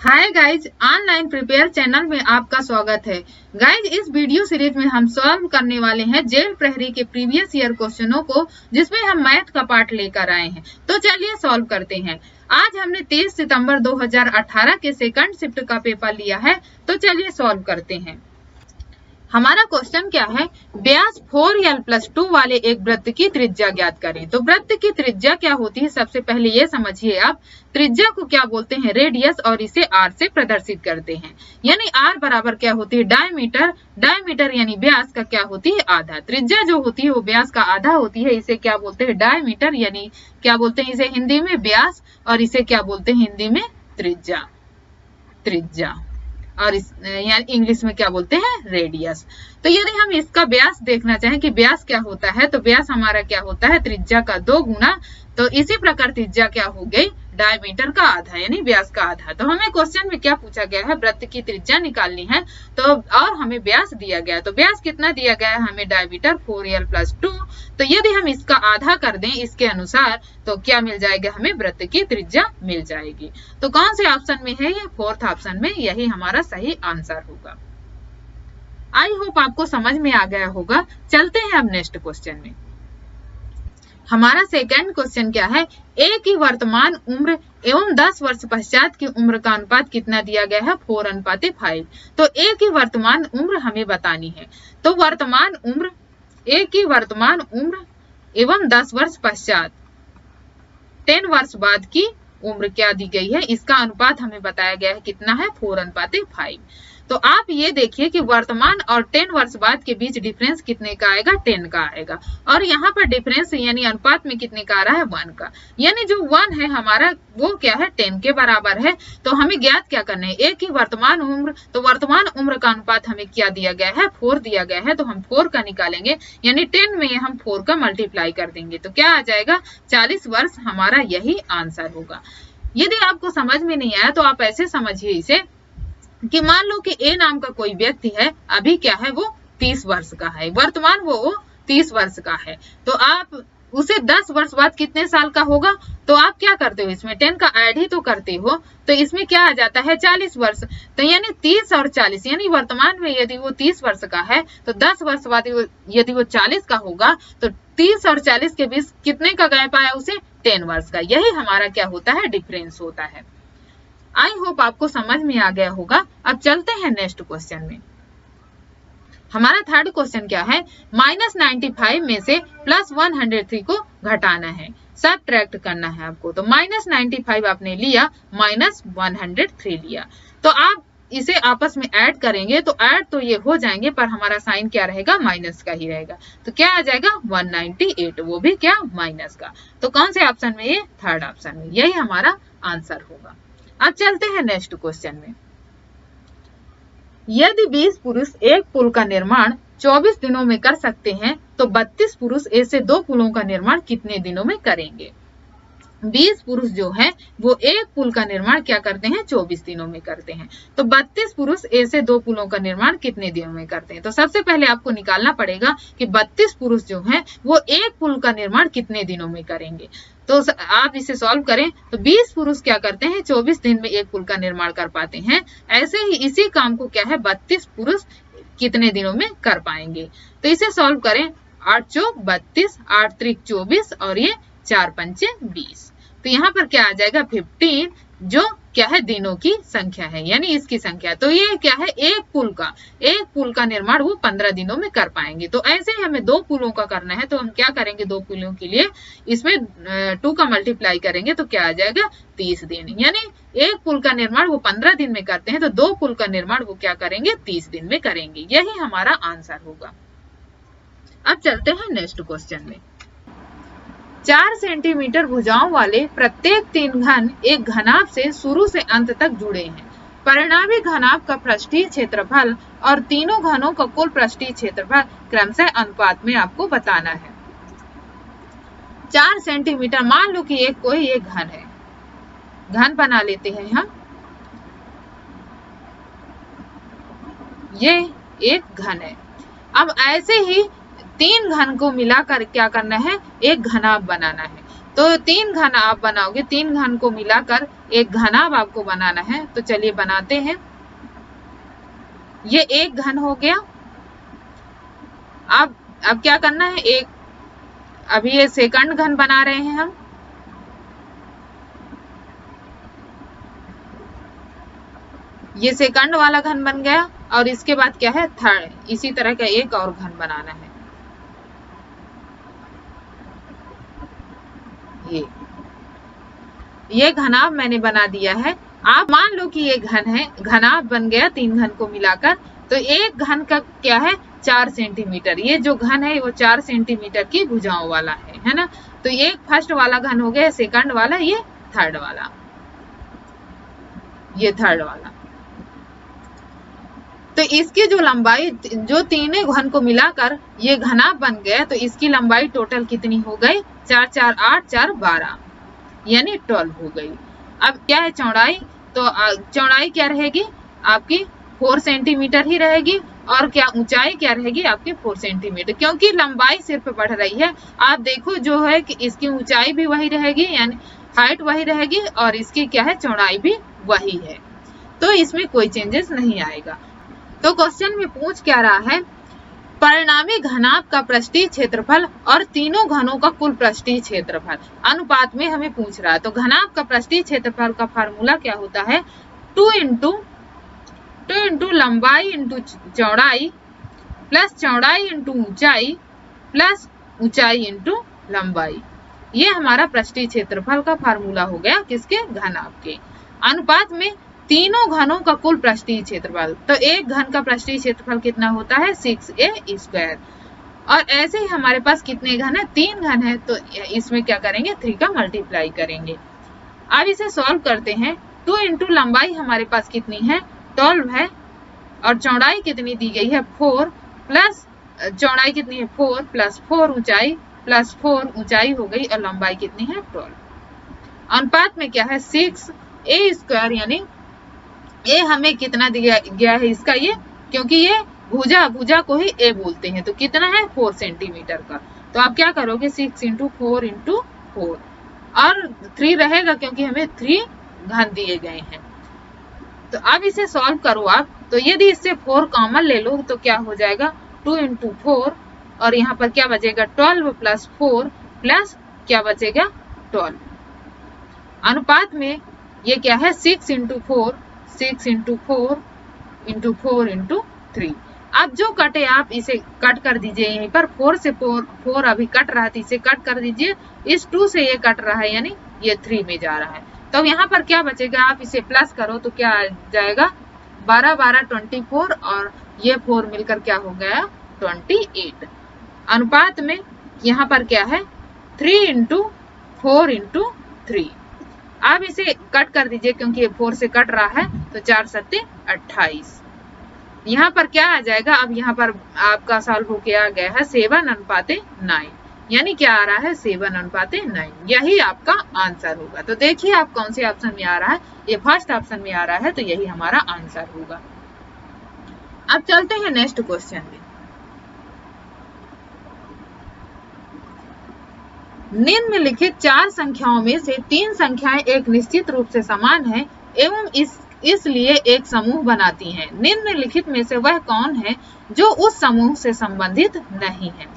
Hi guys, online prepare channel में आपका स्वागत है। गाइज, इस वीडियो सीरीज में हम सॉल्व करने वाले हैं जेल प्रहरी के प्रीवियस ईयर क्वेश्चनों को, जिसमें हम मैथ का पार्ट लेकर आए हैं। तो चलिए सॉल्व करते हैं। आज हमने 30 सितंबर 2018 के सेकंड शिफ्ट का पेपर लिया है, तो चलिए सॉल्व करते हैं। हमारा क्वेश्चन क्या है, व्यास 4l+2 वाले एक वृत्त की त्रिज्या ज्ञात करें। तो वृत्त की त्रिज्या क्या होती है, सबसे पहले ये समझिए आप। त्रिज्या को क्या बोलते हैं, रेडियस, और इसे r से प्रदर्शित करते हैं। यानी r बराबर क्या होती है, डायमीटर। डायमीटर यानी व्यास का क्या होती है, आधा। त्रिज्या जो होती है वो व्यास का आधा होती है, इसे क्या बोलते हैं, डायमीटर। यानी क्या बोलते हैं इसे हिंदी में, व्यास, और इसे क्या बोलते हैं हिंदी में, त्रिज्या। त्रिज्या और इंग्लिश में क्या बोलते हैं, रेडियस। तो यदि हम इसका व्यास देखना चाहें कि व्यास क्या होता है, तो व्यास हमारा क्या होता है, त्रिज्या का 2 गुना। तो इसी प्रकार त्रिज्या क्या हो गई, डायमीटर का आधा, यानी व्यास का आधा। तो हमें क्वेश्चन में क्या पूछा गया है, वृत्त की त्रिज्या निकालनी है, तो और हमें व्यास दिया गया है। तो व्यास कितना दिया गया है हमें, डायमीटर 4l+2। तो यदि हम इसका आधा कर दें इसके अनुसार, तो क्या मिल जाएगा हमें, वृत्त की त्रिज्या मिल जाएगी। तो कौन से ऑप्शन में है ये, फोर्थ ऑप्शन में, यही हमारा सही आंसर होगा। आई होप आपको समझ में आ गया होगा। चलते हैं अब नेक्स्ट क्वेश्चन में। हमारा सेकंड क्वेश्चन क्या है, ए की वर्तमान उम्र एवं 10 वर्ष पश्चात की उम्र का अनुपात कितना दिया गया है, 4:5। तो ए की वर्तमान उम्र हमें बतानी है। तो वर्तमान उम्र, ए की वर्तमान उम्र एवं 10 वर्ष पश्चात 10 वर्ष बाद की उम्र क्या दी गई है, इसका अनुपात हमें बताया गया है कितना है, 4:5। तो आप ये देखिए कि वर्तमान और 10 वर्ष बाद के बीच डिफरेंस कितने का आएगा, 10 का आएगा। और यहाँ पर डिफरेंस यानी अनुपात में कितने का आ रहा है, 1 का। यानी जो 1 है हमारा वो क्या है, 10 के बराबर है। तो हमें ज्ञात क्या करना है, ए की वर्तमान उम्र, तो वर्तमान उम्र का अनुपात हमें क्या दिया गया है, 4 दिया गया है। तो हम 4 का निकालेंगे, यानी 10 में हम 4 का मल्टीप्लाई कर देंगे, तो क्या आ जाएगा, 40 वर्ष। हमारा यही आंसर होगा। यदि आपको समझ में नहीं आया तो आप ऐसे समझिए इसे कि मान लो कि ए नाम का कोई व्यक्ति है, अभी क्या है वो 30 वर्ष का है, वर्तमान वो 30 वर्ष का है। तो आप उसे 10 वर्ष बाद कितने साल का होगा, तो आप क्या करते हो, इसमें 10 का ऐड ही तो करते हो, तो इसमें क्या आ जाता है, 40 वर्ष। तो यानी 30 और 40, यानी वर्तमान में यदि वो 30 वर्ष का है, तो 10 वर्ष बाद यदि वो 40 का होगा, तो 30 और 40 के बीच कितने का गैप आया उसे, 10 वर्ष का। यही हमारा क्या होता है, डिफरेंस होता है। आई होप आपको समझ में आ गया होगा। अब चलते हैं नेक्स्ट क्वेश्चन में। हमारा थर्ड क्वेश्चन क्या है, -95 में से +103 को घटाना है, सबट्रैक्ट करना है आपको। तो -95 आपने लिया, -103 लिया, तो आप इसे आपस में ऐड करेंगे, तो ऐड तो ये हो जाएंगे, पर हमारा साइन क्या रहेगा, माइनस का ही रहेगा। तो क्या आ जाएगा, 198, वो भी क्या, माइनस का। तो कौन से ऑप्शन में, ये थर्ड ऑप्शन में, यही हमारा आंसर होगा। अब चलते हैं नेक्स्ट क्वेश्चन में। यदि 20 पुरुष एक पुल का निर्माण 24 दिनों में कर सकते हैं, तो 32 पुरुष ऐसे 2 पुलों का निर्माण कितने दिनों में करेंगे। 20 पुरुष जो है वो एक पुल का निर्माण क्या करते हैं, 24 दिनों में करते हैं। तो 32 पुरुष ऐसे 2 पुलों का निर्माण कितने दिनों में करते हैं। तो सबसे पहले आपको निकालना पड़ेगा कि 32 पुरुष जो हैं वो एक पुल का निर्माण कितने दिनों में करेंगे। तो आप इसे सॉल्व करें, तो 20 पुरुष क्या करते हैं, 24 दिन में एक पुल का निर्माण कर पाते हैं। ऐसे ही इसी काम को क्या है, 32 पुरुष कितने दिनों में कर पाएंगे। तो इसे सॉल्व करें, 8 चौक 32, 8 त्रिक 24, और ये 4 पंचे 20। तो यहाँ पर क्या आ जाएगा, 15, जो क्या है, दिनों की संख्या है, यानी इसकी संख्या। तो ये क्या है, एक पुल का निर्माण वो 15 दिनों में कर पाएंगे। तो ऐसे ही हमें 2 पुलों का करना है, तो हम क्या करेंगे, 2 पुलों के लिए इसमें 2 का मल्टीप्लाई करेंगे, तो क्या आ जाएगा, 30 दिन। यानी एक पुल का निर्माण वो 15 दिन में करते हैं, तो 2 पुल का निर्माण वो क्या करेंगे, 30 दिन में करेंगे। यही हमारा आंसर होगा। अब चलते हैं नेक्स्ट क्वेश्चन में। 4 सेंटीमीटर भुजाओं वाले प्रत्येक 3 घन एक घनाभ से शुरू से अंत तक जुड़े हैं। परिणामी घनाभ का पृष्ठीय क्षेत्रफल और तीनों घनों का कुल पृष्ठीय क्षेत्रफल क्रमशः अनुपात में आपको बताना है। 4 सेंटीमीटर, मान लो कि एक घन है, घन बना लेते हैं हम, ये एक घन है। अब ऐसे ही 3 घन को मिलाकर क्या करना है, एक घनाभ बनाना है। तो 3 घन आप बनाओगे, 3 घन को मिलाकर एक घनाभ आपको बनाना है। तो चलिए बनाते हैं। ये एक घन हो गया। अब क्या करना है, एक अभी ये सेकंड घन बना रहे हैं हम। ये सेकंड वाला घन बन गया और इसके बाद क्या है, थर्ड। इसी तरह का एक और घन बनाना है। ये घनाभ मैंने बना दिया है। आप मान लो कि ये घन है, घनाभ बन गया 3 घन को मिलाकर। तो एक घन का क्या है, 4 सेंटीमीटर। ये जो घन है वो 4 सेंटीमीटर की भुजाओं वाला है ना। तो ये फर्स्ट वाला घन हो गया, सेकंड वाला, ये थर्ड वाला, ये थर्ड वाला। तो इसकी जो लंबाई, जो तीनों घन को मिलाकर ये घनाभ बन गया, तो इसकी लंबाई टोटल कितनी हो गई, 4 4 8 4 12, यानी 12 हो गई। अब क्या है चौड़ाई, तो चौड़ाई क्या रहेगी आपकी 4 सेंटीमीटर ही रहेगी। और क्या ऊंचाई क्या रहेगी आपकी 4 सेंटीमीटर, क्योंकि लंबाई सिर्फ बढ़ रही है। आप देखो जो है कि इसकी ऊंचाई भी वही रहेगी, यानी हाइट वही रहेगी, और इसकी क्या है चौड़ाई भी वही है। तो इसमें कोई चेंजेस नहीं आएगा। तो क्वेश्चन में पूछ क्या रहा है, परिणामी घनाभ का पृष्ठीय क्षेत्रफल और तीनों घनों का कुल पृष्ठीय क्षेत्रफल अनुपात में हमें पूछ रहा है। तो घनाभ का पृष्ठीय क्षेत्रफल का फार्मूला क्या होता है, 2 इंटू लंबाई इंटू चौड़ाई प्लस चौड़ाई इंटू ऊंचाई प्लस ऊंचाई इंटू लंबाई। ये हमारा पृष्ठीय क्षेत्रफल का फार्मूला हो गया किसके, घनाभ के। अनुपात में तीनों घनों का कुल पृष्ठीय क्षेत्रफल, तो एक घन का पृष्ठीय क्षेत्रफल कितना होता है, 6a²। और ऐसे ही हमारे पास कितने घन है, 3 घन है। तो इसमें क्या करेंगे, 3 का मल्टीप्लाई करेंगे। अब इसे सॉल्व करते हैं। 2 इंटू लंबाई हमारे पास कितनी है, 12 है, और चौड़ाई कितनी दी गई है, 4 प्लस चौड़ाई कितनी है, 4 प्लस 4 ऊंचाई प्लस 4 ऊंचाई हो गई, और लंबाई कितनी है 12। अनुपात में क्या है, 6a², यानी ए हमें कितना दिया गया है इसका, ये क्योंकि ये भुजा को ही ए बोलते हैं, तो कितना है 4 सेंटीमीटर का। तो आप क्या करोगे, 6 इंटू 4 इंटू 4, और 3 रहेगा क्योंकि हमें 3 घन दिए गए हैं। तो अब इसे सॉल्व करो आप। तो यदि इससे 4 कॉमन ले लो तो क्या हो जाएगा, 2 इंटू 4, और यहाँ पर क्या बचेगा, 12 प्लस 4 प्लस क्या बचेगा 12। अनुपात में ये क्या है, 6 इंटू 4 6 इंटू 4 इंटू 4 इंटू 3। अब जो कटे आप इसे कट कर दीजिए, यहीं पर 4 से 4 अभी कट रहा था, इसे कट कर दीजिए। इस 2 से ये कट रहा है, यानी ये 3 में जा रहा है। तो यहाँ पर क्या बचेगा, आप इसे प्लस करो तो क्या आ जाएगा, 12 12 24, और ये 4 मिलकर क्या हो गया 28। अनुपात में यहाँ पर क्या है, 3 इंटू 4 इंटू 3। आप इसे कट कर दीजिए क्योंकि ये 4 से कट रहा है, तो 4 7 28। यहाँ पर क्या आ जाएगा, अब यहाँ पर आपका सॉल्व हो गया है 7:9, यानी क्या आ रहा है 7:9। यही आपका आंसर होगा। तो देखिए आप कौन से ऑप्शन में आ रहा है, ये फर्स्ट ऑप्शन में आ रहा है, तो यही हमारा आंसर होगा। अब चलते हैं नेक्स्ट क्वेश्चन में। निम्नलिखित 4 संख्याओं में से 3 संख्याएं एक निश्चित रूप से समान है एवं इसलिए एक समूह बनाती हैं। निम्नलिखित में से वह कौन है जो उस समूह से संबंधित नहीं है।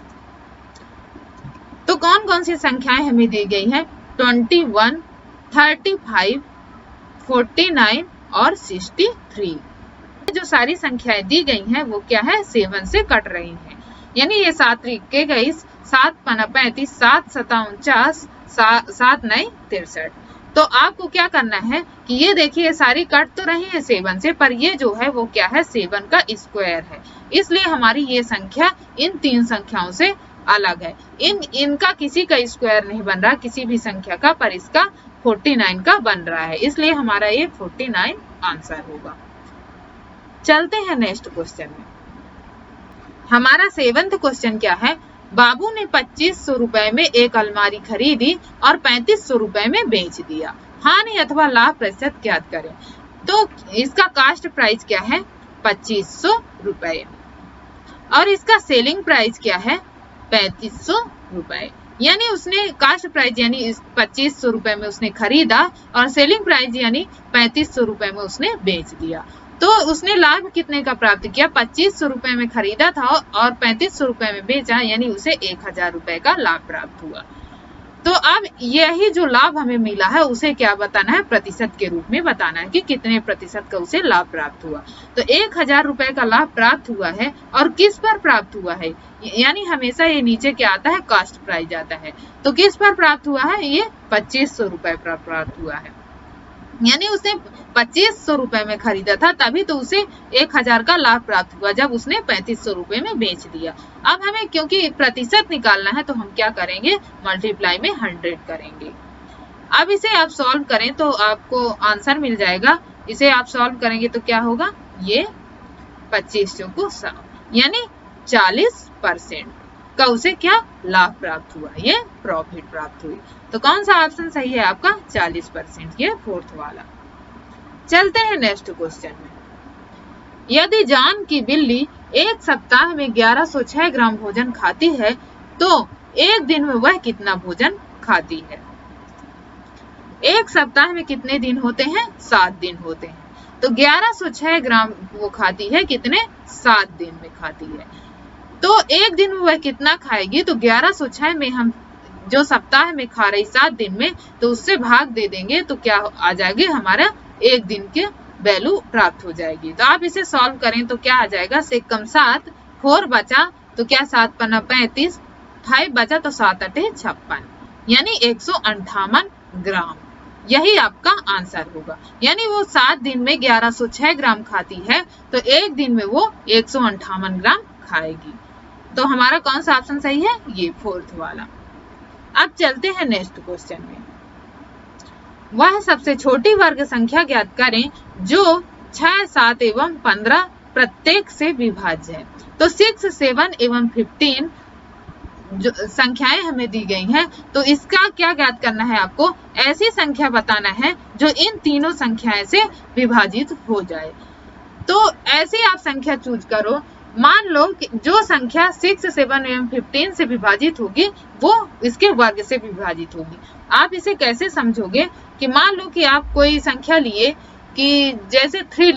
तो कौन कौन सी संख्याएं हमें दी गई है, 21, 35, 49 और 63। जो सारी संख्याएं दी गई हैं वो क्या है, 7 से कट रही हैं। यानी ये 7 के गई, 7 5 35, 7 7 49, 7 9 63। तो आपको क्या करना है कि ये देखिए सारी कट तो रही है 7 से, पर ये जो है वो क्या है 7 का स्क्वायर है, इसलिए हमारी ये संख्या इन 3 संख्याओं से अलग है। इनका किसी का स्क्वायर नहीं बन रहा किसी भी संख्या का, पर इसका 49 का बन रहा है, इसलिए हमारा ये 49 आंसर होगा। चलते हैं नेक्स्ट क्वेश्चन में। हमारा 7th क्वेश्चन क्या है, बाबू ने 2500 रुपए में एक अलमारी खरीदी और 3500 रुपए में बेच दिया। हानि अथवा लाभ प्रतिशत ज्ञात करें। तो इसका कास्ट प्राइस क्या है, 2500 रुपए, और इसका सेलिंग प्राइस क्या है, 3500 रुपए। यानी उसने कास्ट प्राइस यानी 2500 रुपए में उसने खरीदा और सेलिंग प्राइस यानी 3500 रुपए में उसने बेच दिया। तो उसने लाभ कितने का प्राप्त किया? 2500 रुपए में खरीदा था और 3500 रुपए में बेचा, यानी उसे 1000 रुपए का लाभ प्राप्त हुआ। तो अब यही जो लाभ हमें मिला है उसे क्या बताना है? प्रतिशत के रूप में बताना है कि कितने प्रतिशत का उसे लाभ प्राप्त हुआ। तो 1000 रुपए का लाभ प्राप्त हुआ है और किस पर प्राप्त हुआ है? यानी हमेशा ये नीचे क्या आता है? कास्ट प्राइस आता है। तो किस पर प्राप्त हुआ है? ये 2500 रुपए पर प्राप्त हुआ है। यानी उसने 2500 रुपए में खरीदा था, तभी तो उसे 1000 का लाभ प्राप्त हुआ जब उसने 3500 रुपए में बेच दिया। अब हमें क्योंकि प्रतिशत निकालना है तो हम क्या करेंगे? मल्टीप्लाई में 100 करेंगे। अब इसे आप सॉल्व करें तो आपको आंसर मिल जाएगा। इसे आप सॉल्व करेंगे तो क्या होगा? ये 2500 को 100 यानी 40% का उसे क्या लाभ प्राप्त हुआ? ये प्रॉफिट प्राप्त हुई। तो कौन सा ऑप्शन सही है आपका? 40%, ये फोर्थ वाला। चलते हैं नेक्स्ट क्वेश्चन में। यदि जॉन की बिल्ली एक सप्ताह में 1106 ग्राम भोजन खाती है तो एक दिन में वह कितना भोजन खाती है? एक सप्ताह में कितने दिन होते हैं? 7 दिन होते हैं। तो 1106 ग्राम वो खाती है, कितने? 7 दिन में खाती है। तो एक दिन में वह कितना खाएगी? तो 1106 में हम जो सप्ताह में खा रही 7 दिन में, तो उससे भाग दे देंगे तो क्या आ जाएगी? हमारा एक दिन के वैल्यू प्राप्त हो जाएगी। तो आप इसे सॉल्व करें तो क्या आ जाएगा? 6 कम 7, 4 बचा तो क्या? 7 पन्ना 35, 5 बचा तो 7 अठे 56, यानी 158 ग्राम। यही आपका आंसर होगा। यानी वो 7 दिन में 1106 ग्राम खाती है तो एक दिन में वो 158 ग्राम खाएगी। तो हमारा कौन सा ऑप्शन सही है? ये फोर्थ वाला। अब चलते हैं नेक्स्ट क्वेश्चन में। वह सबसे छोटी वर्ग संख्या ज्ञात करें जो 6, 7 एवं 15 प्रत्येक से विभाज्य है। तो 6, 7 एवं 15 जो संख्याएं हमें दी गई हैं, तो इसका क्या ज्ञात करना है? आपको ऐसी संख्या बताना है जो इन तीनों संख्याएं से विभाजित हो जाए। तो ऐसी आप संख्या चूज करो। मान लो कि जो संख्या 6, 7 एवं 15 से विभाजित होगी वो इसके वर्ग से विभाजित होगी। आप इसे कैसे समझोगे कि मान लो कि आप कोई संख्या लिए कि जैसे 3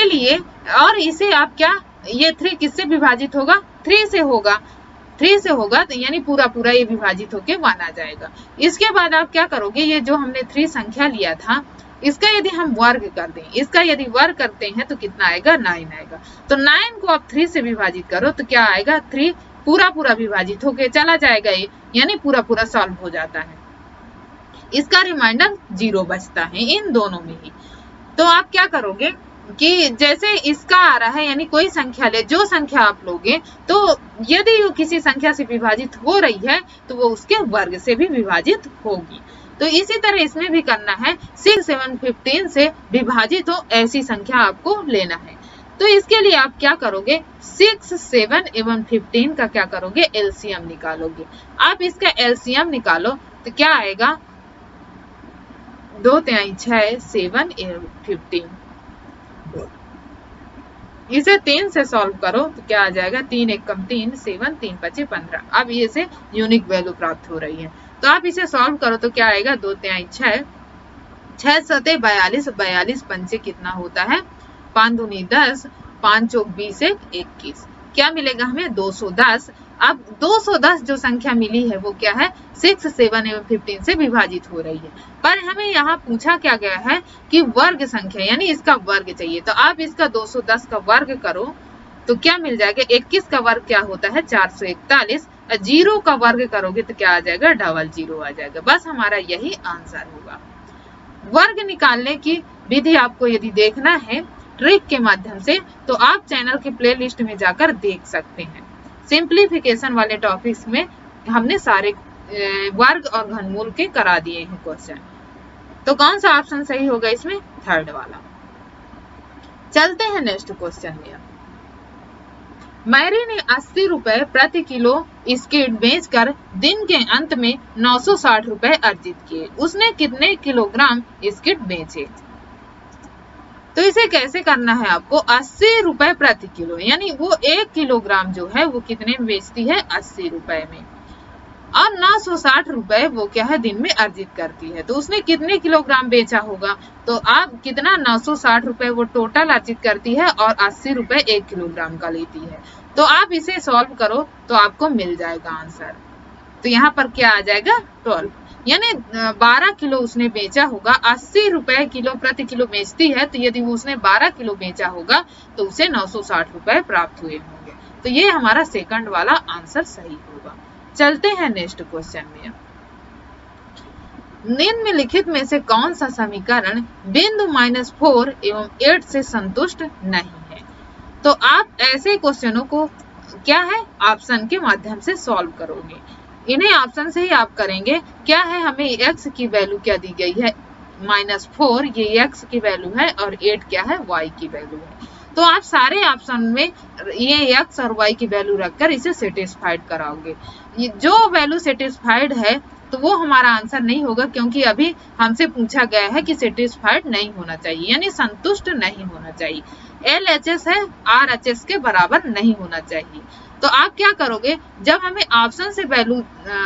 लिए और इसे आप क्या, ये 3 किससे विभाजित होगा? 3 से होगा। 3 से होगा तो यानी पूरा पूरा ये विभाजित होके 1 आ जाएगा। इसके बाद आप क्या करोगे? ये जो हमने 3 संख्या लिया था इसका यदि हम वर्ग कर दें, इसका यदि वर्ग करते हैं तो कितना आएगा? 9 आएगा। तो 9 को आप 3 से विभाजित करो तो क्या आएगा? 3 पूरा पूरा विभाजित होके चला जाएगा ये, यानी पूरा पूरा सॉल्व हो जाता है। इसका रिमाइंडर 0 बचता है इन दोनों में ही। तो आप क्या करोगे कि जैसे इसका आ रहा है, यानी कोई संख्या ले, जो संख्या आप लोगे तो यदि वो किसी संख्या से विभाजित हो रही है तो वो उसके वर्ग से भी विभाजित होगी। तो इसी तरह इसमें भी करना है। 6, 7, 15 से विभाजित हो ऐसी संख्या आपको लेना है। तो इसके लिए आप क्या करोगे? 6, 7 एवं 15 का क्या करोगे? एलसीएम निकालोगे। आप इसका एलसीएम निकालो तो क्या आएगा? 2 तिहाई 6, 7 एवं 15। इसे 3 से सॉल्व करो तो क्या आ जाएगा? 3 1 कम 3, 7, 3 5 15। अब ये से यूनिक वैल्यू प्राप्त हो रही है। तो आप इसे सॉल्व करो तो क्या आएगा? 2 तिहाई 6, 6 सते 42, 42 पंचे कितना होता है? 5 दूनी 10, 5 चौक 20, 21। क्या मिलेगा हमें? 210। अब 210 जो संख्या मिली है वो क्या है? 6, 7 एवं 15 से विभाजित हो रही है। पर हमें यहाँ पूछा क्या गया है कि वर्ग संख्या, यानी इसका वर्ग चाहिए। तो आप इसका 210 का वर्ग करो तो क्या मिल जाएगा? 21 का वर्ग क्या होता है? 441। 0 का वर्ग करोगे तो क्या आ जाएगा? 00 आ जाएगा। बस हमारा यही आंसर होगा। वर्ग निकालने की विधि आपको यदि देखना है ट्रिक के माध्यम से तो आप चैनल के प्लेलिस्ट में जाकर देख सकते हैं। सिंप्लीफिकेशन वाले टॉपिक्स में हमने सारे वर्ग और घनमूल के करा दिए हैं क्वेश्चन। तो कौन सा ऑप्शन सही होगा इसमें? थर्ड वाला। चलते हैं नेक्स्ट क्वेश्चन में। मैरी ने 80 रुपए प्रति किलो स्किड बेचकर दिन के अंत में 960 रुपए अर्जित किए। उसने कितने किलोग्राम स्किड बेचे? तो इसे कैसे करना है आपको? 80 रुपए प्रति किलो, यानी वो 1 किलोग्राम जो है वो कितने में बेचती है? 80 रुपए में। और 960 रुपए वो क्या है दिन में अर्जित करती है। तो उसने कितने किलोग्राम बेचा होगा, तो आप कितना 960 रुपए वो टोटल अर्जित करती है और 80 रुपए 1 किलोग्राम का लेती है। तो आप इसे सॉल्व करो तो आपको मिल जाएगा आंसर। तो यहाँ पर क्या आ जाएगा 12, यानी 12 किलो उसने बेचा होगा, 80 रुपए किलो प्रति किलो बेचती है, तो यदि उसने 12 किलो बेचा होगा तो उसे 960 रुपए प्राप्त हुए होंगे। तो ये हमारा सेकंड वाला आंसर सही होगा। चलते हैं नेक्स्ट क्वेश्चन में। निम्नलिखित में से कौन सा समीकरण बिंदु -4 एवं 8 से संतुष्ट नहीं है। तो आप ऐसे क्वेश्चनों को क्या है ऑप्शन के माध्यम से सॉल्व करोगे। इन्हें ऑप्शन से ही आप करेंगे। क्या है, हमें x की वैल्यू क्या दी गई है -4, ये x की वैल्यू है, और 8 क्या है y की वैल्यू है। तो आप सारे ऑप्शन में ये x और y की वैल्यू रखकर इसे सेटिस्फाइड कराओगे। ये जो वैल्यू सेटिस्फाइड है तो वो हमारा आंसर नहीं होगा, क्योंकि अभी हमसे पूछा गया है कि सेटिस्फाइड नहीं होना चाहिए, यानी संतुष्ट नहीं होना चाहिए। LHS है, RHS के बराबर नहीं होना चाहिए। तो आप क्या करोगे, जब हमें ऑप्शन से वैल्यू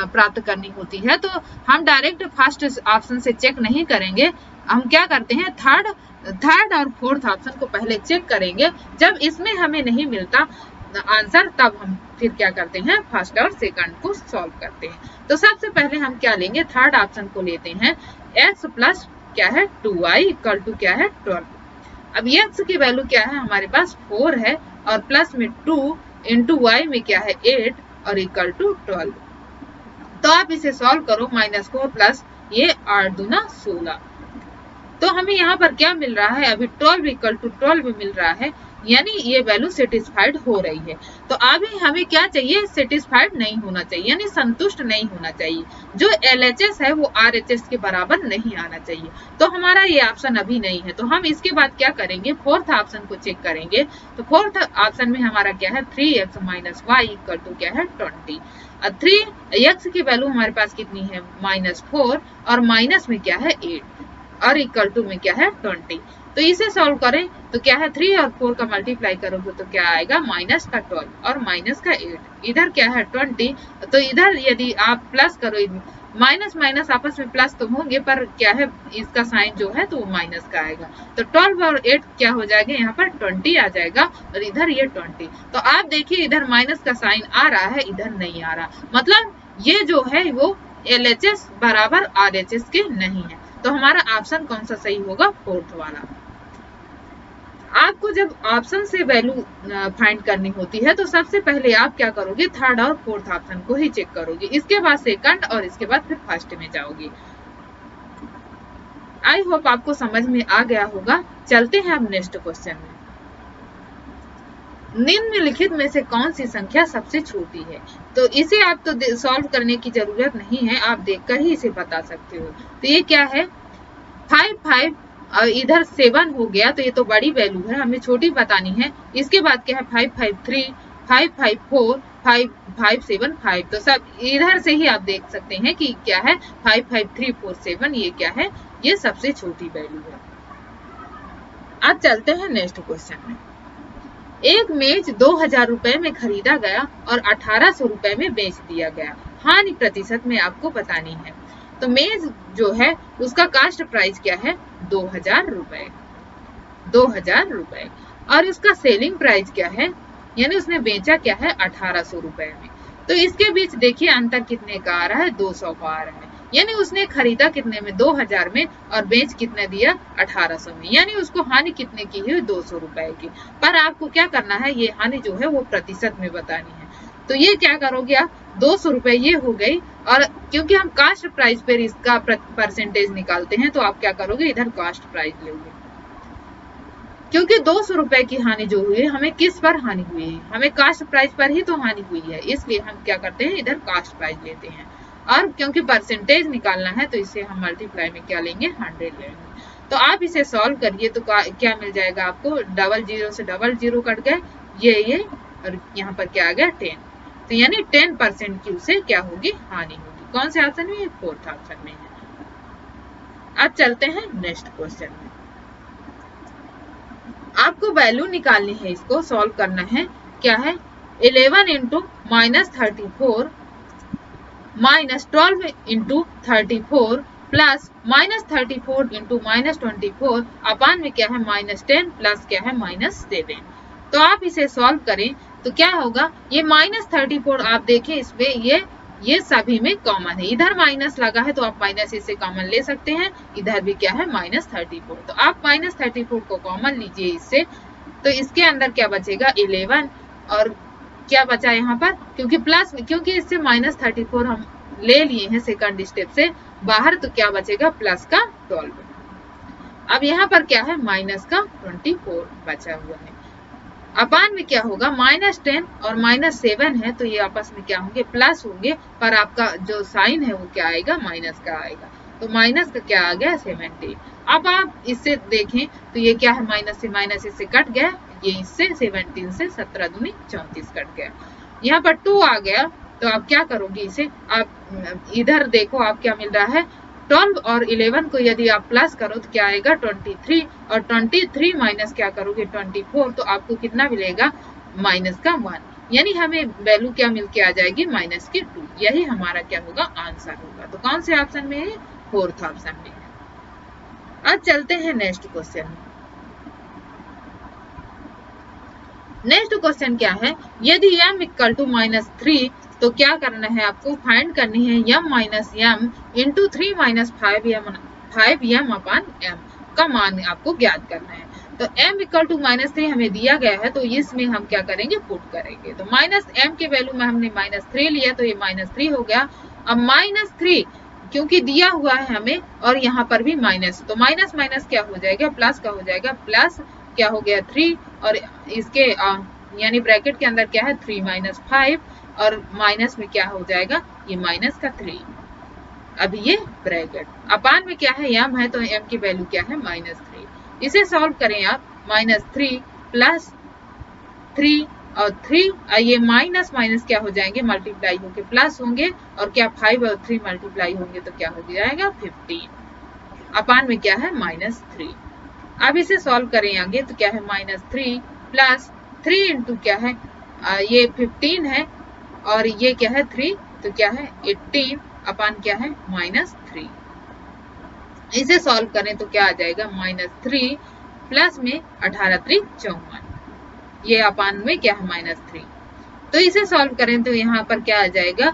प्राप्त करनी होती है तो हम डायरेक्ट फर्स्ट ऑप्शन से चेक नहीं करेंगे। हम क्या करते हैं, थर्ड और फोर्थ ऑप्शन को पहले चेक करेंगे। जब इसमें हमें नहीं मिलता आंसर तब हम फिर क्या करते हैं, फर्स्ट और सेकंड को सॉल्व करते हैं। तो सबसे पहले हम क्या लेंगे, थर्ड ऑप्शन को लेते हैं। x प्लस क्या है 2y इक्वल टू क्या है 12। अब x की वैल्यू क्या है, हमारे पास 4 है, और प्लस में 2 इंटू y में क्या है 8 और इक्वल टू 12। तो आप इसे सॉल्व करो, -4 प्लस ये 8 दूना 16। तो हमें यहाँ पर क्या मिल रहा है, अभी 12 इक्वल टू 12 मिल रहा है, यानी ये वैल्यू सेटिस्फाइड हो रही है। तो अभी हमें क्या चाहिए, सेटिस्फाइड नहीं होना चाहिए, यानी संतुष्ट नहीं होना चाहिए। जो LHS है वो RHS के बराबर नहीं आना चाहिए। तो हमारा ये ऑप्शन अभी नहीं है। तो हम इसके बाद क्या करेंगे, फोर्थ ऑप्शन को चेक करेंगे। तो फोर्थ ऑप्शन में हमारा क्या है 3x minus Y equal to क्या है 20। 3x की वैल्यू हमारे पास कितनी है -4, और माइनस में क्या है 8 और इक्वल टू में क्या है 20। तो इसे सॉल्व करें तो क्या है 3 और 4 का मल्टीप्लाई करोगे तो क्या आएगा, माइनस का 12 और माइनस का 8, इधर क्या है 20। तो इधर यदि आप प्लस करो, माइनस माइनस आपस में प्लस तो होंगे, पर क्या है इसका साइन जो है तो वो माइनस का आएगा। तो 12 और 8 क्या हो जाएगा, यहाँ पर 20 आ जाएगा, और इधर ये 20। तो आप देखिए इधर माइनस का साइन आ रहा है, इधर नहीं आ रहा, मतलब ये जो है वो LHS बराबर RHS के नहीं है। तो हमारा ऑप्शन कौन सा सही होगा, फोर्थ वाला। आपको जब ऑप्शन से वैल्यू फाइंड करनी होती है तो सबसे पहले आप क्या करोगे, थर्ड और फोर्थ ऑप्शन को ही चेक करोगे, इसके बाद सेकंड और इसके बाद फिर फर्स्ट में जाओगे। आई होप आपको समझ में आ गया होगा। चलते हैं अब नेक्स्ट क्वेश्चन में। निम्नलिखित में से कौन सी संख्या सबसे छोटी है। तो इसे आप तो सॉल्व करने की जरूरत नहीं है, आप देखकर ही इसे बता सकते हो। तो ये क्या है 5 और इधर 7 हो गया, तो ये तो बड़ी वैल्यू है, हमें छोटी बतानी है। इसके बाद क्या है 553, 554, 5575। तो सब इधर से ही आप देख सकते हैं कि क्या है 55347, ये क्या है, ये सबसे छोटी वैल्यू है। अब चलते हैं नेक्स्ट क्वेश्चन में। एक मेज 2000 रुपए में खरीदा गया और 1800 रुपए में बेच दिया गया। हानि प्रतिशत में आपको बतानी है। तो मेज जो है उसका कास्ट प्राइस क्या है 2000 रुपए, 2000 रुपए, और उसका सेलिंग प्राइस क्या है, यानी उसने बेचा क्या है 1800 रुपए में। तो इसके बीच देखिए अंतर कितने का आ रहा है, 200 का आ रहा है, यानी उसने खरीदा कितने में 2000 में और बेच कितने दिया 1800 में, यानी उसको हानि कितने की हुई 200 रुपए की। पर आपको क्या करना है, ये हानि जो है वो प्रतिशत में बतानी है। तो ये क्या करोगे आप, 200 रुपए ये हो गई, और क्योंकि हम कास्ट प्राइस पर इसका परसेंटेज निकालते हैं तो आप क्या करोगे, इधर कास्ट प्राइस लोगे, क्योंकि 200 रुपए की हानि जो हुई है हमें किस पर हानि हुई है, हमें कास्ट प्राइस पर ही तो हानि हुई है, इसलिए हम क्या करते हैं इधर कास्ट प्राइस लेते हैं। और क्योंकि परसेंटेज निकालना है तो इसे हम मल्टीप्लाई में क्या लेंगे 100 लेंगे। तो आप इसे सॉल्व करिए तो क्या मिल जाएगा आपको, 00 से 00 कट गए, ये और यहाँ पर क्या आ गया 10। तो यानी 10% की उसे क्या होगी, हानि होगी। कौन से ऑप्शन में, फोर्थ ऑप्शन में है। अब चलते हैं नेक्स्ट क्वेश्चन में। आपको वैल्यू निकालनी है, इसको सॉल्व करना है। क्या है 11 इंटू -34 -12 इंटू 34 प्लस -34 इंटू -24 अपान में क्या है -10 प्लस क्या है -7। तो आप इसे सॉल्व करें तो क्या होगा, ये -34 आप देखें इसमें ये सभी में कॉमन है, इधर माइनस लगा है तो आप माइनस इसे कॉमन ले सकते हैं, इधर भी क्या है -34। तो आप -34 को कॉमन लीजिए इससे, तो इसके अंदर क्या बचेगा 11 और क्या बचा यहाँ पर, क्योंकि इससे -34 हम ले लिए हैं सेकंड स्टेप से बाहर, तो क्या बचेगा प्लस का 12। अब यहाँ पर क्या है माइनस का 24 बचा हुआ है। अपान में क्या होगा -10 और -7 है तो ये आपस में क्या होंगे प्लस होंगे, पर आपका जो साइन है वो क्या आएगा माइनस का आएगा, तो माइनस का क्या आ गया 17। अब आप इससे देखें तो ये क्या है माइनस से माइनस इससे कट गया, ये इससे 17 से 17 दूनी 34 कट गया, यहाँ पर 2 आ गया। तो आप क्या करोगे इसे, आप इधर देखो आप क्या मिल रहा है 12 और 11 को यदि आप प्लस करो तो क्या आएगा 23 और 23 माइनस क्या करोगे 24, तो आपको कितना मिलेगा माइनस का 1, यानी हमें वैल्यू क्या मिल के आ जाएगी माइनस की 2। यही हमारा क्या होगा आंसर होगा। तो कौन से ऑप्शन में है, फोर्थ ऑप्शन में है। अब चलते हैं नेक्स्ट क्वेश्चन में। नेक्स्ट क्वेश्चन क्या है, यदि m इक्वल टू -3 तो क्या करना है आपको, फाइंड करनी है m minus m into 3 minus 5m अपान m का मान आपको ज्ञात करना है। तो m इक्वल टू -3 हमें दिया गया है तो इसमें हम क्या करेंगे पुट करेंगे, तो -m के वैल्यू में हमने -3 लिया तो ये -3 हो गया। अब -3 क्योंकि दिया हुआ है हमें और यहाँ पर भी माइनस, तो माइनस माइनस क्या हो जाएगा प्लस का हो जाएगा, प्लस क्या हो गया 3 और इसके यानी ब्रैकेट के अंदर क्या है 3 माइनस 5 और माइनस में क्या हो जाएगा ये माइनस का 3। अब ये ब्रैकेट अपान में क्या है m है तो m की वैल्यू क्या है -3। इसे सॉल्व करें आप, -3 प्लस 3 और 3 ये माइनस माइनस क्या हो जाएंगे मल्टीप्लाई होके प्लस होंगे और क्या 5 और 3 मल्टीप्लाई होंगे तो क्या हो जाएगा 15 अपान में क्या है -3। अब इसे सॉल्व करें आगे तो क्या है -3 प्लस 3 इंटू क्या है ये 15 है और ये क्या है 3 तो क्या है 18 अपान क्या है -3। इसे सॉल्व करें तो क्या आ जाएगा -3 प्लस में 18 3 54, ये अपान में क्या है -3। तो इसे सॉल्व करें तो यहाँ पर क्या आ जाएगा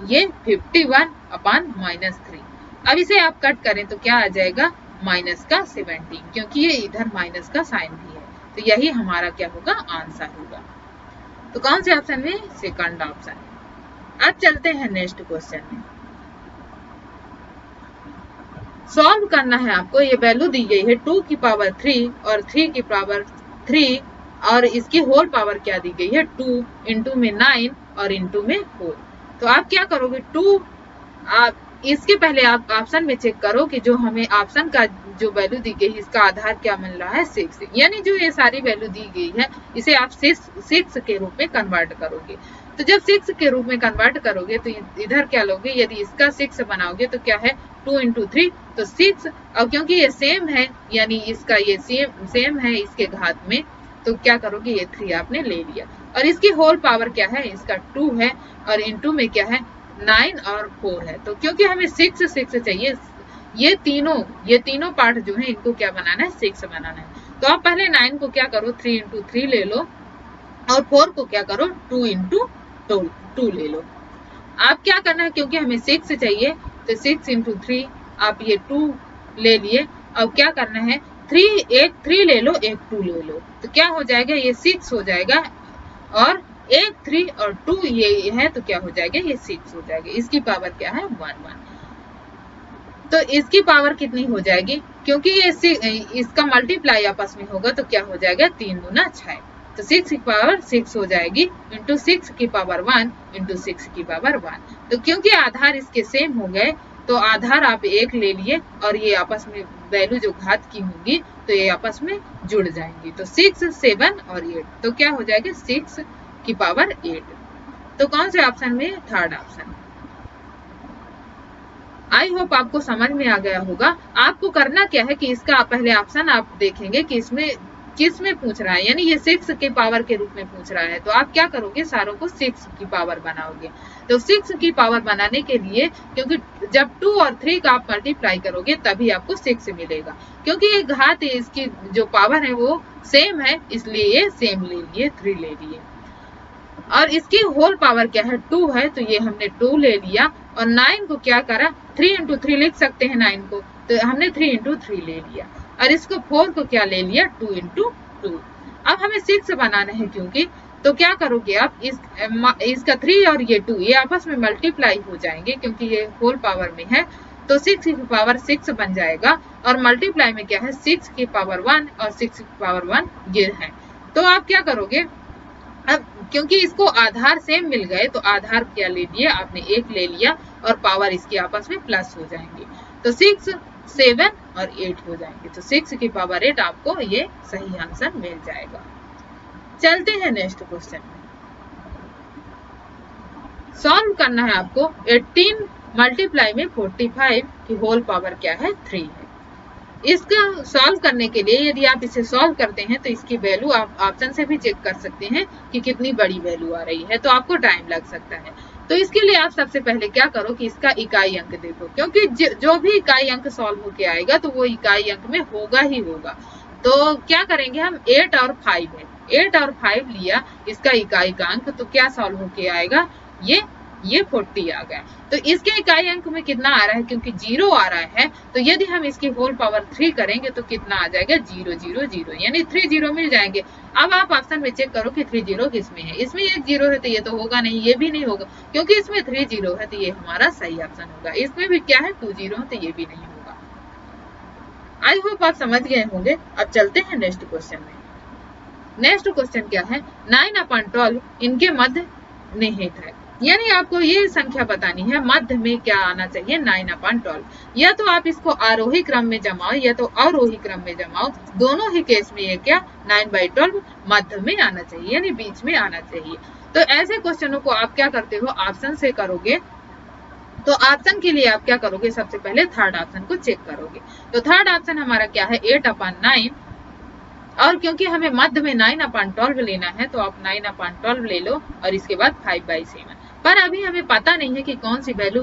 ये 51 अपान -3। अब इसे आप कट करें तो क्या आ जाएगा माइनस का 17, क्योंकि ये इधर माइनस का साइन भी है, तो यही हमारा क्या होगा आंसर होगा। तो कौन से ऑप्शन में, सेकंड ऑप्शन। अब चलते हैं नेक्स्ट क्वेश्चन में। सॉल्व करना है आपको, ये वैल्यू दी गई है 2 की पावर 3 और 3 की पावर 3 और इसकी होल पावर क्या दी गई है 2 इंटू में 9 और इंटू में 4। तो आप क्या करोगे 2 आप इसके पहले आप ऑप्शन में चेक करो कि जो हमें ऑप्शन का जो वैल्यू दी गई है इसका आधार क्या मिल रहा है 6, यानी जो ये सारी वैल्यू दी गई है इसे आप 6 के रूप में कन्वर्ट करोगे। तो जब 6 के रूप में कन्वर्ट करोगे तो इधर क्या लोगे, यदि इसका 6 बनाओगे तो क्या है 2 इंटू 3 तो 6, और क्योंकि ये सेम है यानी इसका ये सेम है इसके घात में तो क्या करोगे ये 3 आपने ले लिया और इसकी होल पावर क्या है इसका 2 है और इंटू में क्या है 9 और 4 है। तो क्योंकि हमें 6 चाहिए, ये तीनों पार्ट जो है इनको क्या बनाना है 6 बनाना है। तो आप पहले 9 को क्या करो 3 इंटू 3 ले लो और 4 को क्या करो 2 इंटू 2 ले लो। आप क्या करना है क्योंकि हमें 6 चाहिए तो 6 इंटू 3 आप ये 2 ले लिए, अब क्या करना है 3 ले लो एक 2 ले लो तो क्या हो जाएगा ये 6 हो जाएगा और 3 और 2 ये है तो क्या हो जाएगा ये 6 हो जाएगा। इसकी पावर क्या है 1 तो इसकी पावर कितनी हो जाएगी क्योंकि ये इसका मल्टीप्लाई आपस में होगा तो क्या हो जाएगा 3 दूना 6 तो 6 की पावर 6 हो जाएगी इंटू 6 की पावर 1 इंटू 6 की पावर 1। तो क्योंकि आधार इसके सेम हो गए तो आधार आप 1 ले लिए और ये आपस में वैल्यू जो घात की होंगी तो ये आपस में जुड़ जाएंगी तो 6 7 और 8 तो क्या हो जाएगा 6 की पावर 8। तो कौन से ऑप्शन में, थर्ड ऑप्शन। आई होप आपको समझ में आ गया होगा। आपको करना क्या है कि इसका पहले ऑप्शन आप देखेंगे कि इसमें किस में पूछ रहा है, यानी ये 6 के पावर के रूप में पूछ रहा है, तो आप क्या करोगे, सारों को 6 की पावर बनाओगे। तो 6 की पावर बनाने के लिए, क्योंकि जब 2 और 3 का आप मल्टीप्लाई करोगे तभी आपको 6 मिलेगा, क्योंकि ये घात है, इसकी जो पावर है वो सेम है, इसलिए ये सेम ले लिए, 3 ले लिए। और इसकी होल पावर क्या है, 2 है, तो ये हमने 2 ले लिया। और 9 को क्या करा, 3 into 3 लिख सकते हैं 9 को, तो हमने 3 into 3 ले लिया। और इसको 4 को क्या ले लिया, 2 into 2। अब हमें 6 बनाना है, क्योंकि तो क्या करोगे आप, इसका 3 और ये 2 ये आपस में मल्टीप्लाई हो जाएंगे, क्योंकि ये होल पावर में है, तो 6 की पावर 6 बन जाएगा। और मल्टीप्लाई में क्या है, 6 की पावर 1 और 6 की पावर 1 ये है। तो आप क्या करोगे, अब क्योंकि इसको आधार सेम मिल गए, तो आधार क्या ले लिया आपने, 1 ले लिया, और पावर इसकी आपस में प्लस हो जाएंगे, तो 6, 7 और 8 हो जाएंगे। तो 6 की पावर 8 आपको ये सही आंसर मिल जाएगा। चलते हैं नेक्स्ट क्वेश्चन में। सॉल्व करना है आपको 18 मल्टीप्लाई में 45 की होल पावर क्या है, 3 है। इसका सॉल्व करने के लिए यदि आप इसे सॉल्व करते हैं तो इसकी वैल्यू आप ऑप्शन से भी चेक कर सकते हैं कि कितनी बड़ी वैल्यू आ रही है, तो आपको टाइम लग सकता है। तो इसके लिए आप सबसे पहले क्या करो कि इसका इकाई अंक देखो, क्योंकि जो भी इकाई अंक सॉल्व होके आएगा तो वो इकाई अंक में होगा ही होगा। तो क्या करेंगे हम, 8 और 5 है, 8 और 5 लिया इसका इकाई का अंक, तो क्या सॉल्व होके आएगा, ये 40 आ गया। तो इसके इकाई अंक में कितना आ रहा है, क्योंकि 0 आ रहा है, तो यदि हम इसकी होल पावर 3 करेंगे तो कितना आ जाएगा, 0 0 0, यानी 3 0 मिल जाएंगे। अब आप ऑप्शन में चेक करो कि 3 0 किसमें है, इसमें 1 0 है तो ये तो होगा नहीं, ये भी नहीं होगा, क्योंकि इसमें 3 0 है, तो ये हमारा सही ऑप्शन होगा। इसमें भी क्या है, 2 0 है, तो ये भी नहीं होगा। आई होप आप समझ गए होंगे। अब चलते हैं नेक्स्ट क्वेश्चन में। नेक्स्ट क्वेश्चन क्या है, 9/12 इनके मध्य निहित है, यानी आपको ये संख्या बतानी है मध्य में क्या आना चाहिए, 9/12। या तो आप इसको आरोही क्रम में जमाओ या तो अवरोही क्रम में जमाओ, दोनों ही केस में ये क्या 9/12 मध्य में आना चाहिए, यानी बीच में आना चाहिए। तो ऐसे क्वेश्चनों को आप क्या करते हो, ऑप्शन से करोगे। तो ऑप्शन के लिए आप क्या करोगे, सबसे पहले थर्ड ऑप्शन को चेक करोगे। तो थर्ड ऑप्शन हमारा क्या है, 8/9, और क्योंकि हमें मध्य में 9/12 लेना है तो आप 9/12 ले लो और इसके बाद 5/7। पर अभी हमें पता नहीं है कि कौन सी वैल्यू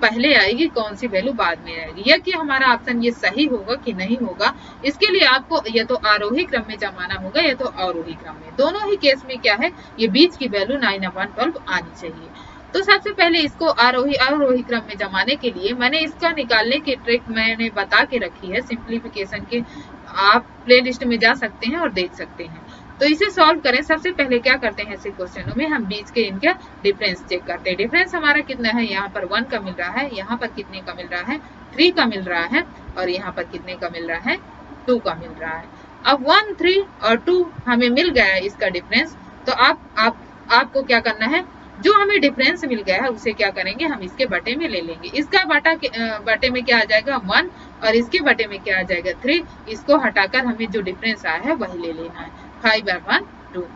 पहले आएगी, कौन सी वैल्यू बाद में आएगी, या कि हमारा ऑप्शन ये सही होगा कि नहीं होगा। इसके लिए आपको या तो आरोही क्रम में जमाना होगा या तो अवरोही क्रम में, दोनों ही केस में क्या है, ये बीच की वैल्यू 9/12 आनी चाहिए। तो सबसे पहले इसको आरोही अवरोही क्रम में जमाने के लिए मैंने इसका निकालने की ट्रिक मैंने बता के रखी है, सिंप्लीफिकेशन के, आप प्लेलिस्ट में जा सकते हैं और देख सकते हैं। तो इसे सॉल्व करें। सबसे पहले क्या करते हैं, ऐसे क्वेश्चनों में हम बीच के इनका डिफरेंस चेक करते हैं। डिफरेंस हमारा कितना है, यहाँ पर 1 का मिल रहा है, यहाँ पर कितने का मिल रहा है, 3 का मिल रहा है, और यहाँ पर कितने का मिल रहा है, 2 का मिल रहा है। अब 1, 3 और 2 हमें मिल गया है इसका डिफरेंस। तो आपको क्या करना है, जो हमें डिफरेंस मिल गया है उसे क्या करेंगे, हम इसके बटे में ले लेंगे। इसका बटे में क्या आ जाएगा, 1, और इसके बटे में क्या आ जाएगा, 3। इसको हटाकर हमें जो डिफरेंस आया है वही ले लेना है, 5/2।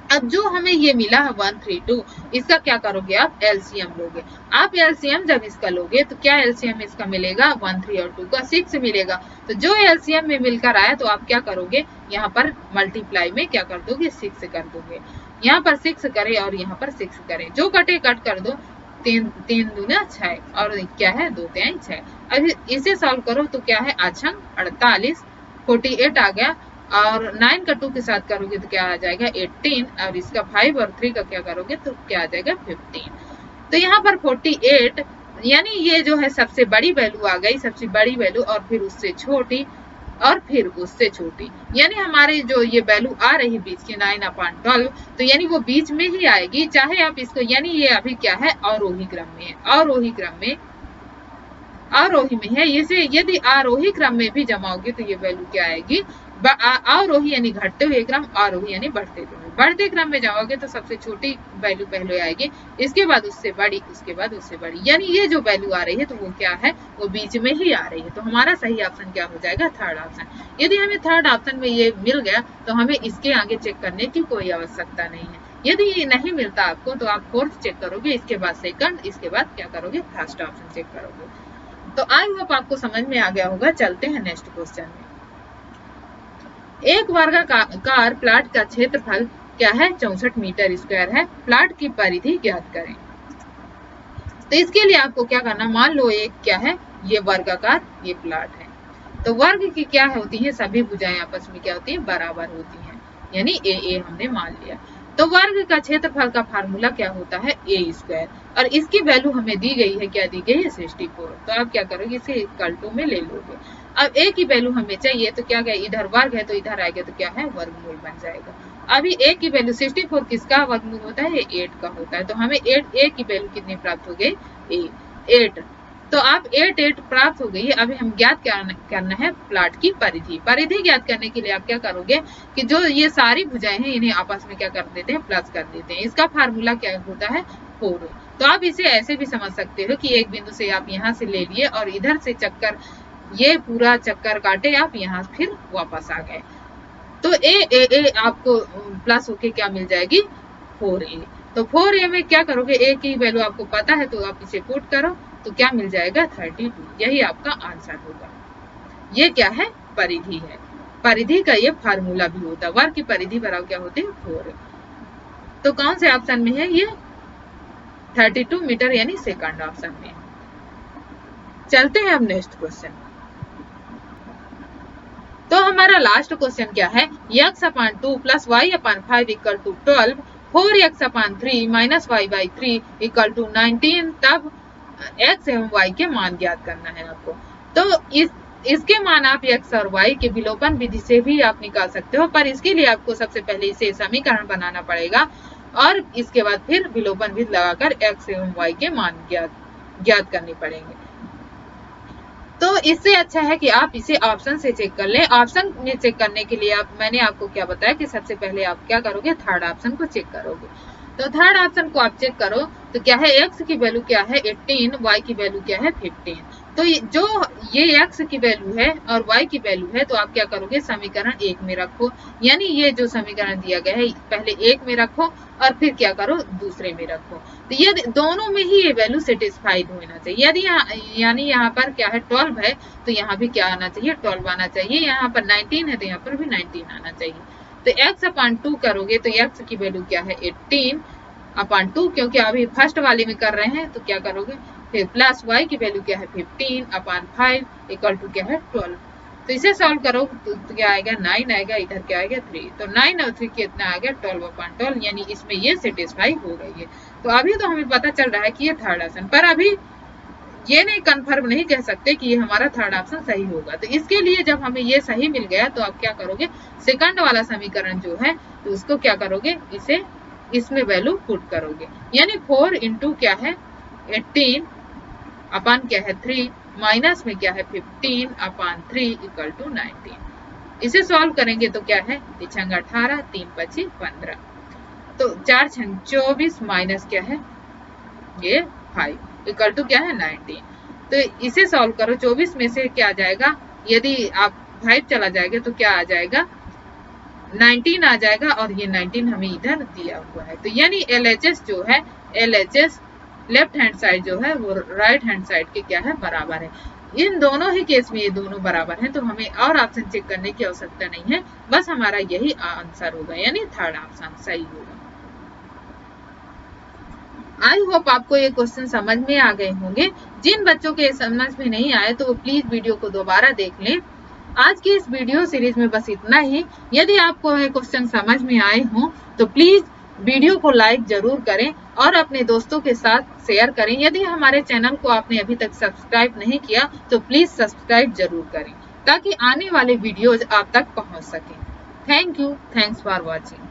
अब जो हमें ये मिला है 132, इसका क्या करोगे, आप एलसीएम लोगे। आप एलसीएम जब इसका लोगे तो क्या एलसीएम इसका मिलेगा, 1, 3 और 2 का 6 मिलेगा। तो जो एलसीएम में मिलकर आया तो आप क्या करोगे, यहाँ पर मल्टीप्लाई में क्या कर दोगे, 6 कर दोगे। यहाँ पर 6 करें और यहाँ पर 6 करें, जो कटे कट कर दो, 3 दूना 6 और क्या है, 2 3 6। अब इसे सॉल्व करो तो क्या है, 48, 48 आ गया, और 9 का 2 के साथ करोगे तो क्या आ जाएगा, 18, और इसका 5 और 3 का क्या करोगे तो क्या आ जाएगा, 15। तो यहाँ पर 48, यानी ये जो है सबसे बड़ी वैल्यू आ गई, सबसे बड़ी वैल्यू, और फिर उससे छोटी, और फिर उससे छोटी, यानी हमारे जो ये वैल्यू आ रही बीच की 9/12, तो यानी वो बीच में ही आएगी, चाहे आप इसको, यानी ये अभी क्या है, अवरोही क्रम में है, अवरोही क्रम में, अवरोही में है। इसे यदि आरोही क्रम में भी जमाओगे तो ये वैल्यू क्या आएगी, अवरोही यानी घटते हुए क्रम, आरोही यानी बढ़ते क्रम। बढ़ते क्रम में जाओगे तो सबसे छोटी वैल्यू पहले आएगी, इसके बाद उससे बड़ी, उसके बाद उससे बड़ी, यानी ये जो वैल्यू आ रही है तो वो क्या है, वो बीच में ही आ रही है। तो हमारा सही ऑप्शन क्या हो जाएगा, थर्ड ऑप्शन। यदि हमें थर्ड ऑप्शन में ये मिल गया तो हमें इसके आगे चेक करने की कोई आवश्यकता नहीं है। यदि ये नहीं मिलता आपको तो आप फोर्थ चेक करोगे, इसके बाद सेकंड, इसके बाद क्या करोगे, फर्स्ट ऑप्शन चेक करोगे। तो आई होप आपको समझ में आ गया होगा। चलते हैं नेक्स्ट क्वेश्चन में। एक वर्गाकार प्लाट का क्षेत्रफल क्या है? 64 मीटर स्क्वायर है। प्लाट की परिधि ज्ञात करें। तो इसके लिए आपको क्या करना, मान लो एक क्या है, ये वर्गाकार ये प्लाट है, तो वर्ग की क्या होती है, सभी भुजाएं आपस में क्या होती है, बराबर होती हैं, यानी ए हमने मान लिया। तो वर्ग का क्षेत्रफल का फार्मूला क्या होता है, ए स्क्वायर, और इसकी वैल्यू हमें दी गई है, क्या दी गई है, 64। तो आप क्या करोगे, इसे इक्वल टू में ले लोगे। अब ए की वैल्यू हमें चाहिए, तो क्या गया, इधर वर्ग है तो इधर आएगा तो क्या है, वर्गमूल बन जाएगा। अभी ए की वैल्यू 64 किसका वर्गमूल होता है, 8 का होता है, तो हमें ए की वैल्यू कितनी प्राप्त हो गई, 8। तो आप 8 प्राप्त हो गई है। अभी हम ज्ञात करना है प्लाट की परिधि। परिधि ज्ञात करने के लिए आप क्या करोगे कि जो ये सारी भुजाएं हैं इन्हें आपस में क्या कर देते हैं, प्लस कर देते हैं। इसका फार्मूला क्या होता है, 4। तो आप इसे ऐसे भी समझ सकते हो कि एक बिंदु से आप यहाँ से ले लिए और इधर से चक्कर, ये पूरा चक्कर काटे आप, यहाँ फिर वापस आ गए, तो ए आपको प्लस होके क्या मिल जाएगी, 4a। तो 4a में क्या करोगे, ए की वैल्यू आपको पता है तो आप इसे पुट करो, तो क्या मिल जाएगा, 32। यही आपका आंसर होगा। ये क्या है, परिधि है। परिधि का ये फार्मूला भी होता है। वर्ग की परिधि बराबर क्या होती है, 4। तो कौन से ऑप्शन में है ये, 32 मीटर यानी सेकंड ऑप्शन में। चलते हैं अब नेक्स्ट क्वेश्चन। तो हमारा लास्ट क्वेश्चन क्या है, x/2 + y/5 = 12, 4x/3 - y/3 = 19। तब x एवं y के मान ज्ञात करना है आपको। तो इसके मान आप x और y के विलोपन विधि से भी आप निकाल सकते हो, पर इसके लिए आपको सबसे पहले इसे समीकरण बनाना पड़ेगा और इसके बाद फिर विलोपन विधि लगाकर x एवं y के मान ज्ञात करने पड़ेंगे। तो इससे अच्छा है कि आप इसे ऑप्शन से चेक कर लें। ऑप्शन में चेक करने के लिए मैंने आपको क्या बताया कि सबसे पहले आप क्या करोगे, थर्ड ऑप्शन को चेक करोगे। तो थर्ड ऑप्शन को आप चेक करो तो क्या है, x की वैल्यू क्या है, 18, y की वैल्यू क्या है, 15। तो जो ये x की वैल्यू है और y की वैल्यू है, तो आप क्या करोगे, समीकरण 1 में रखो, यानी ये जो समीकरण दिया गया है पहले 1 में रखो और फिर क्या करो, दूसरे में रखो। तो ये दोनों में ही ये वैल्यू सेटिस्फाइड होना चाहिए। यदि यानी यहाँ पर क्या है, 12 है तो यहाँ भी क्या आना चाहिए, 12 आना चाहिए। यहाँ पर 19 है तो यहाँ पर भी 19 आना चाहिए। तो x/2 करोगे तो x की वैल्यू क्या है, 18/2, क्योंकि अभी फर्स्ट वाले में कर रहे हैं तो क्या करोगे, फिर प्लस y की वैल्यू क्या है, 15/5 = क्या है, 12। तो इसे सॉल्व करो तो क्या आएगा, 9 आएगा, इधर क्या आएगा, 3। तो 9 और 3 कितना आ गया, 12/12, यानी इसमें ये सेटिस्फाई हो गई है। तो अभी तो हमें पता चल रहा है कि ये थर्ड ऑप्शन, पर अभी ये नहीं कंफर्म नहीं कह सकते कि ये हमारा थर्ड ऑप्शन सही होगा। तो इसके लिए जब हमें ये सही मिल गया तो आप क्या करोगे, सेकंड वाला समीकरण जो है तो उसको क्या करोगे, इसे इसमें वैल्यू पुट करोगे, यानी 4 इंटू क्या है, 18 अपन क्या है 3 माइनस में क्या है 15/3 = 19। इसे सॉल्व करेंगे तो क्या है, 6 18, 3 25 15, तो 4 6 24 माइनस क्या है, ये 5 इक्वल टू क्या है 19। तो इसे सॉल्व करो, 24 में से क्या आ जाएगा, यदि आप 5 चला जाएगा तो क्या आ जाएगा, 19 आ जाएगा, और ये 19 हमें इधर दिया हुआ है। तो यानी LHS जो है, LHS लेफ्ट हैंड साइड जो है वो राइट हैंड साइड के क्या है, बराबर है। इन दोनों ही केस में ये दोनों बराबर हैं, तो हमें और ऑप्शन चेक करने की आवश्यकता नहीं है, बस हमारा यही आंसर होगा, यानी थर्ड ऑप्शन सही होगा। आई होप आपको ये क्वेश्चन समझ में आ गए होंगे। जिन बच्चों के समझ में नहीं आए तो वो प्लीज वीडियो को दोबारा देख लें। आज की इस वीडियो सीरीज में बस इतना ही। यदि आपको ये क्वेश्चन समझ में आए हों तो प्लीज वीडियो को लाइक जरूर करें और अपने दोस्तों के साथ शेयर करें। यदि हमारे चैनल को आपने अभी तक सब्सक्राइब नहीं किया तो प्लीज सब्सक्राइब जरूर करें ताकि आने वाले वीडियोज आप तक पहुंच सकें। Thank you, thanks for watching.